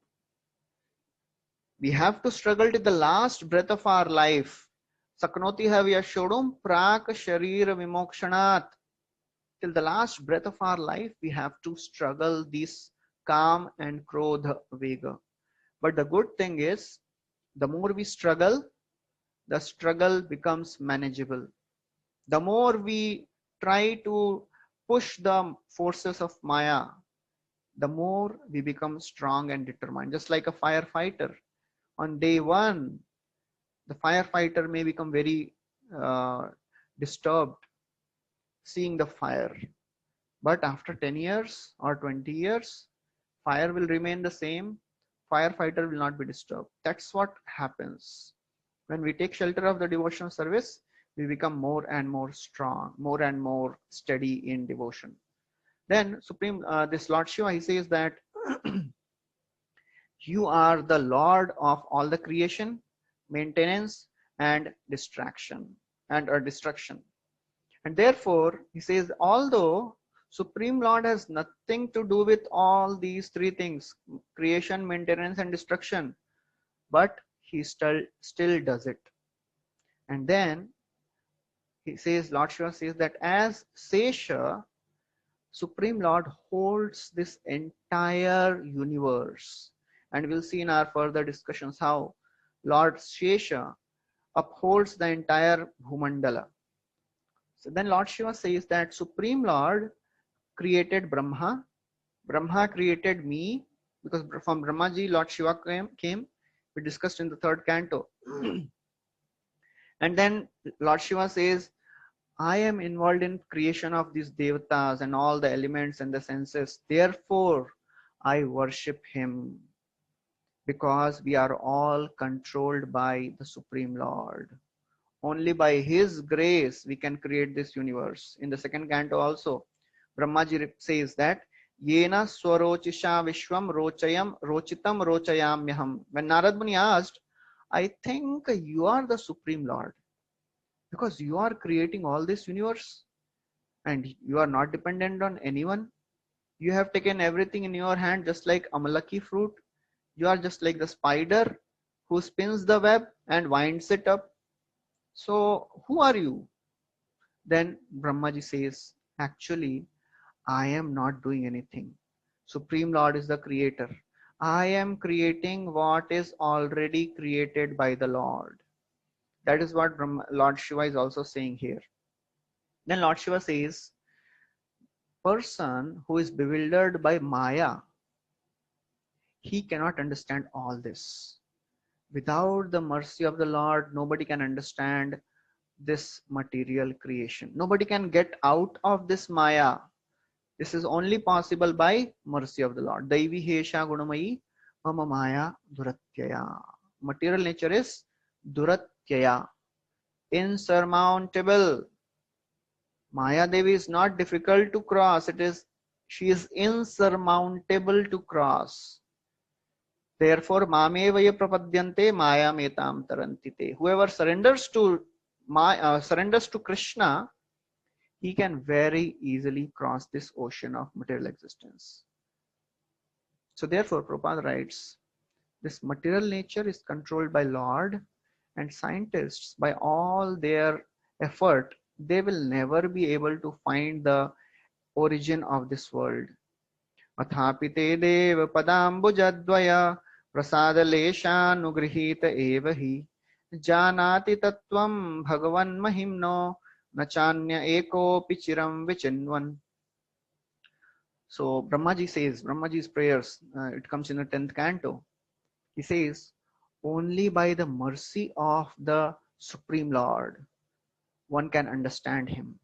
We have to struggle to the last breath of our life. Saknoti have yashodum prak sharira vimokshanat. Till the last breath of our life, we have to struggle this calm and krodha vega. But the good thing is, the more we struggle, the struggle becomes manageable. The more we try to push the forces of Maya, the more we become strong and determined. Just like a firefighter. On day one, the firefighter may become very disturbed seeing the fire. But after 10 years or 20 years, fire will remain the same. Firefighter will not be disturbed. That's what happens. When we take shelter of the devotional service, we become more and more strong, more and more steady in devotion. Then this Lord Shiva, he says that you are the Lord of all the creation, maintenance, and distraction or destruction. And therefore, he says, although Supreme Lord has nothing to do with all these three things, creation, maintenance, and destruction, but he still does it. And then he says, Lord Shiva says that as Sesha, Supreme Lord holds this entire universe. And we'll see in our further discussions how Lord Shesha upholds the entire Bhumandala. So then Lord Shiva says that Supreme Lord created Brahma. Brahma created me, because from Brahmaji, Lord Shiva came. We discussed in the third canto. And then Lord Shiva says, I am involved in creation of these devatas and all the elements and the senses. Therefore, I worship him, because we are all controlled by the Supreme Lord. Only by his grace we can create this universe. In the second canto also, Brahmaji says that Yena swarochisha vishwam rochayam rochitam rochayamyaham. When Narad Muni asked, I think you are the Supreme Lord, because you are creating all this universe and you are not dependent on anyone. You have taken everything in your hand, just like amalaki fruit. You are just like the spider who spins the web and winds it up. So who are you? Then Brahmaji says, actually, I am not doing anything. Supreme Lord is the creator. I am creating what is already created by the Lord. That is what Lord Shiva is also saying here. Then Lord Shiva says, person who is bewildered by Maya, he cannot understand all this. Without the mercy of the Lord, nobody can understand this material creation. Nobody can get out of this Maya. This is only possible by mercy of the Lord. Daivi Hesha Gunamayi Mama Maya Duratyaya. Material nature is Duratyaya, insurmountable. Maya Devi is not difficult to cross. She is insurmountable to cross. Therefore, Mamevaya Prapadyante Maya Metam Tarantite. Whoever surrenders to Krishna, he can very easily cross this ocean of material existence. So therefore, Prabhupada writes, this material nature is controlled by Lord, and scientists, by all their effort, they will never be able to find the origin of this world. Athapite dev padambujadvaya prasadaleshanugrihita evahi janati tattvam bhagavan mahimno nachanya eko pichiram vichinvan. So Brahmaji says, Brahmaji's prayers, it comes in the 10th canto. He says, only by the mercy of the Supreme Lord one can understand him.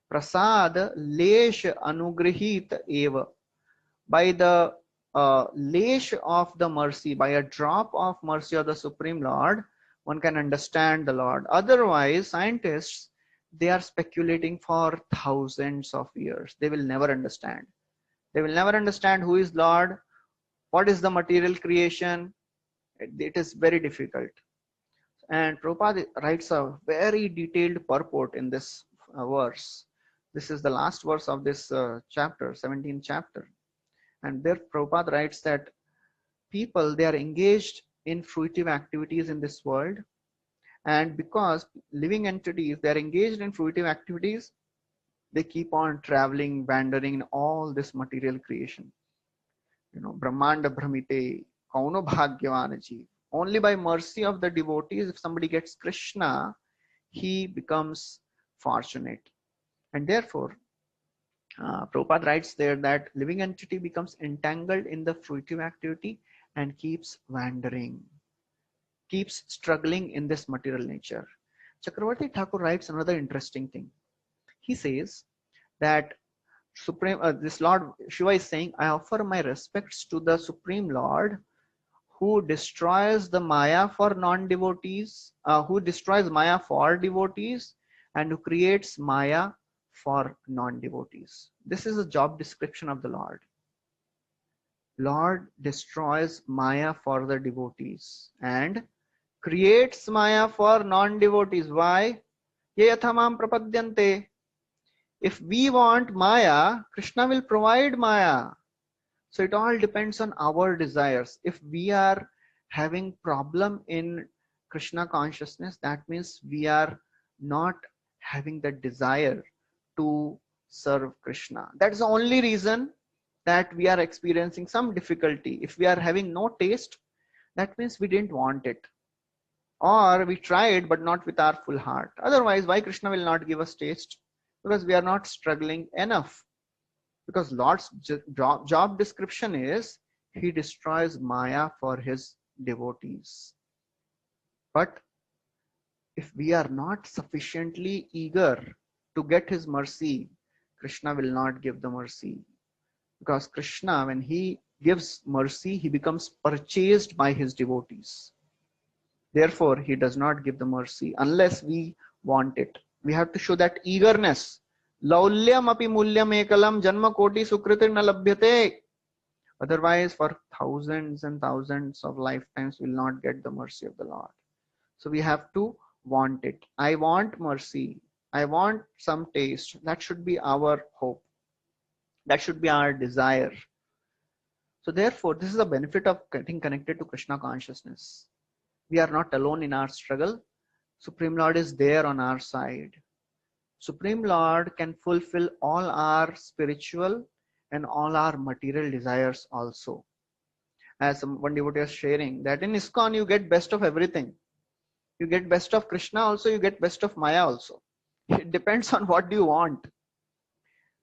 Prasad lesh anugrihit eva. By the lesh of the mercy, by a drop of mercy of the Supreme Lord, one can understand the Lord. Otherwise, scientists, they are speculating for thousands of years. They will never understand. They will never understand who is Lord, what is the material creation. It is very difficult. And Prabhupada writes a very detailed purport in this verse. This is the last verse of this chapter, 17th chapter. And there Prabhupada writes that people, they are engaged in fruitive activities in this world. And because living entities, they are engaged in fruitive activities, they keep on traveling, wandering in all this material creation. Brahmanda Brahmite, Kauno Bhagyavanaji. Only by mercy of the devotees, if somebody gets Krishna, he becomes fortunate. And therefore, Prabhupada writes there that living entity becomes entangled in the fruitive activity and keeps wandering, keeps struggling in this material nature. Chakravarti Thakur writes another interesting thing. He says that this Lord Shiva is saying, I offer my respects to the Supreme Lord who destroys the Maya for non-devotees, who destroys Maya for devotees, and who creates Maya for non-devotees. This is a job description of the Lord. Lord destroys Maya for the devotees and creates Maya for non-devotees. Why? Ye yathamam prapadyante. If we want Maya, Krishna will provide Maya. So it all depends on our desires. If we are having problem in Krishna consciousness, that means we are not having the desire to serve Krishna. That is the only reason that we are experiencing some difficulty. If we are having no taste, that means we didn't want it. Or we tried but not with our full heart. Otherwise, why Krishna will not give us taste? Because we are not struggling enough. Because Lord's job description is he destroys Maya for his devotees. But if we are not sufficiently eager to get his mercy, Krishna will not give the mercy. Because Krishna, when he gives mercy, he becomes purchased by his devotees. Therefore, he does not give the mercy unless we want it. We have to show that eagerness. Laulyam api mulyam ekalam janma koti sukritir na labhyate. Otherwise, for thousands and thousands of lifetimes, we will not get the mercy of the Lord. So we have to want it. I want mercy. I want some taste. That should be our hope. That should be our desire. So therefore, this is the benefit of getting connected to Krishna consciousness. We are not alone in our struggle. Supreme Lord is there on our side. Supreme Lord can fulfill all our spiritual and all our material desires also. As one devotee was sharing, that in ISKCON you get best of everything. You get best of Krishna also, you get best of Maya also. It depends on what do you want.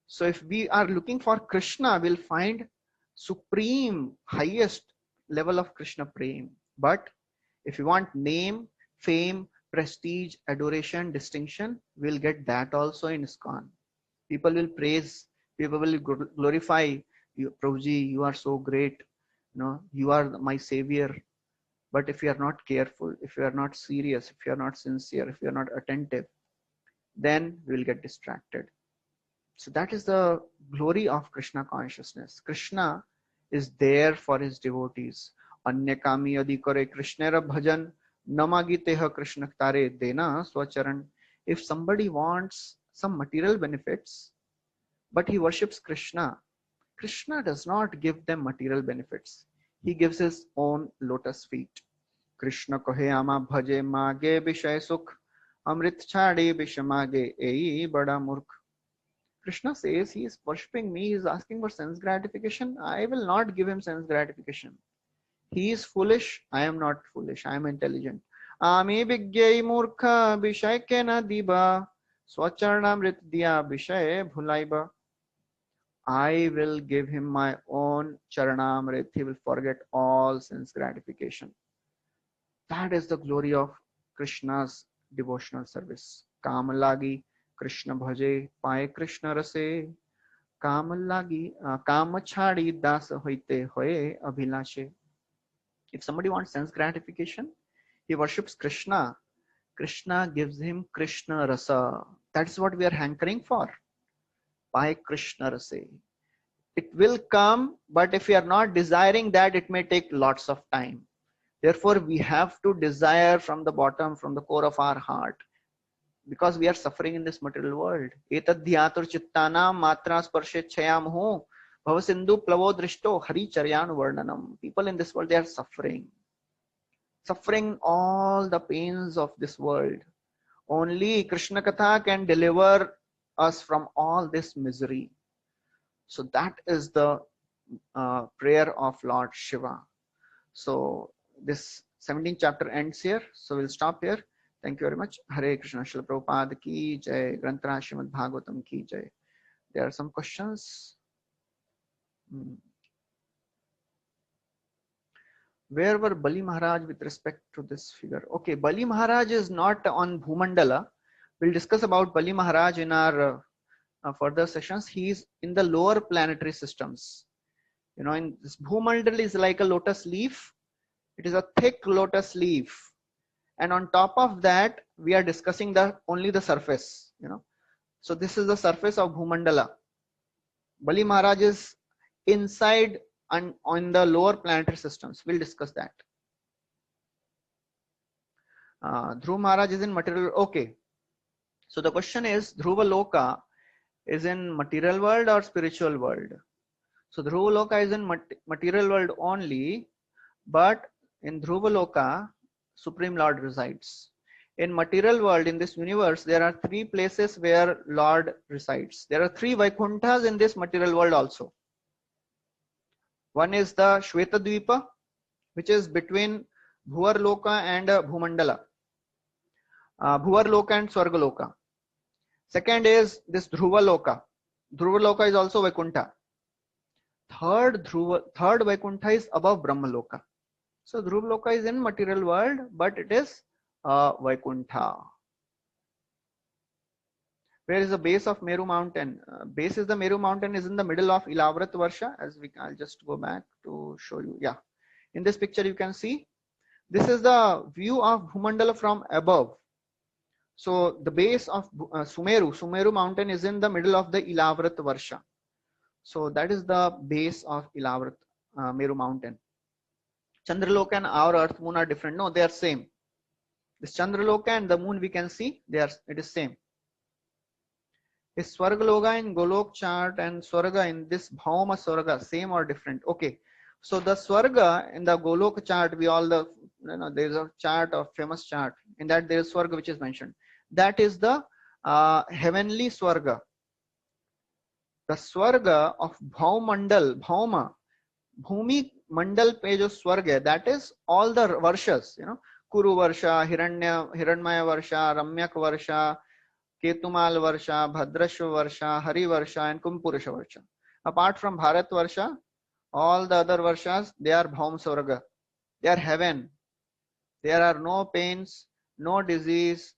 So if we are looking for Krishna, we'll find supreme, highest level of Krishna Prem. But if you want name, fame, prestige, adoration, distinction, we'll get that also in ISKCON. People will praise, people will glorify you, Prabhuji, you are so great, you are my savior. But if you are not careful, if you are not serious, if you are not sincere, if you are not attentive, then we will get distracted. So that is the glory of Krishna consciousness. Krishna is there for his devotees. Anya kami adi kare Krishnera bhajan namagiteha Krishna tare dena swacharan. If somebody wants some material benefits, but he worships Krishna, Krishna does not give them material benefits. He gives his own lotus feet. Krishna kohe ama bhaje mage vishay sukh amrit chhade vishamage ei bada murkh. Krishna says he is worshipping me, he is asking for sense gratification. I will not give him sense gratification. He is foolish, I am not foolish, I am intelligent. Ami vigyai murkha vishay ke na diba swacharnamrit diya vishay bhulaiba. I will give him my own charanamrit. He will forget all sense gratification. That is the glory of Krishna's devotional service. Kamalagi Krishna bhaje paye Krishna rase. Kamalagi kamachadi das hoite hoye abhilashe. If somebody wants sense gratification, he worships Krishna. Krishna gives him Krishna rasa. That's what we are hankering for. Paye Krishna rase. It will come, but if we are not desiring that, it may take lots of time. Therefore, we have to desire from the bottom, from the core of our heart, because we are suffering in this material world. Etadhyatur chittana matra sparshe chayamho bhavasindu plavo drishto hari charyan varnanam. People in this world, they are suffering all the pains of this world. Only Krishna Katha can deliver us from all this misery. So that is the prayer of Lord Shiva. So this 17th chapter ends here. So we'll stop here. Thank you very much. Hare Krishna. Srila Prabhupada ki jai. Granthara Srimad Bhagavatam ki jai. There are some questions. Where were Bali Maharaj with respect to this figure? Okay, Bali Maharaj is not on Bhumandala. We'll discuss about Bali Maharaj in our further sessions. He is in the lower planetary systems. In this Bhumandala is like a lotus leaf. It is a thick lotus leaf, and on top of that we are discussing only the surface. So this is the surface of Bhumandala. Bali Maharaj is inside and on the lower planetary systems. We'll discuss that. Dhruva Maharaj is in material. Okay, so the question is, Dhruva Loka is in material world or spiritual world? So Dhruva Loka is in material world only, but in Dhruva Loka, Supreme Lord resides. In material world, in this universe, there are 3 places where Lord resides. There are 3 Vaikunthas in this material world also. One is the Shweta Dvipa, which is between Bhuvar Loka and Bhumandala. Bhuvar Loka and Swarga Loka. Second is this Dhruva Loka. Dhruva Loka is also Vaikuntha. Third Vaikuntha is above Brahma Loka. So Dhruva Loka is in material world, but it is Vaikuntha. Where is the base of Meru mountain? Base is the Meru mountain is in the middle of Ilavrat Varsha. I'll just go back to show you. Yeah, in this picture you can see this is the view of Bhumandala from above. So the base of Sumeru mountain is in the middle of the Ilavrat Varsha. So that is the base of Ilavrat Meru mountain. Chandraloka and our earth moon are different. No, they are same. This Chandraloka and the moon we can see, it is same. Is Swargaloka in Golok chart and Swarga in this Bhauma Swarga same or different? Okay, so the Swarga in the Golok chart, there is a chart, a famous chart. In that there is Swarga which is mentioned. That is the heavenly Swarga. The Swarga of Bhauma, Bhumi Mandal page of Swarga, that is all the Varshas, Kuru Varsha, Hiranmaya Varsha, Ramyak Varsha, Ketumal Varsha, Bhadrashva Varsha, Hari Varsha, and Kumpurusha Varsha. Apart from Bharat Varsha, All the other varshas, they are bhaum swarga. They are heaven. There are no pains, no disease,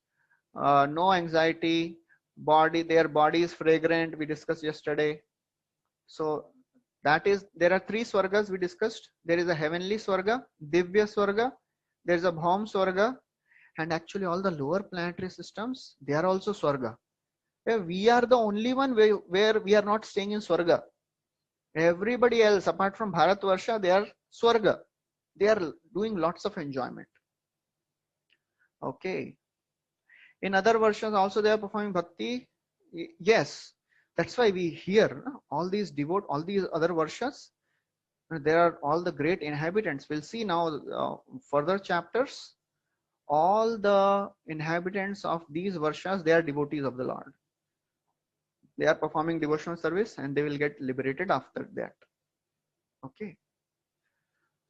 no anxiety. Their body is fragrant. We discussed yesterday. So that is, there are three swargas we discussed. There is a heavenly swarga, divya swarga. There is a bhaum swarga, and actually all the lower planetary systems, they are also swarga. We are the only one where we are not staying in swarga. Everybody else apart from Bharatvarsha, they are swarga. They are doing lots of enjoyment. Okay. In other versions also they are performing bhakti. Yes, that's why we hear all these all these other varshas. There are all the great inhabitants. We'll see now further chapters. All the inhabitants of these varshas, they are devotees of the Lord. They are performing devotional service and they will get liberated after that. Okay.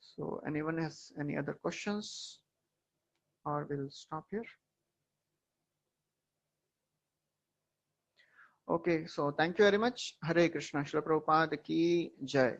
So anyone has any other questions, or we'll stop here? Okay, so thank you very much. Hare Krishna. Srila Prabhupada ki Jai.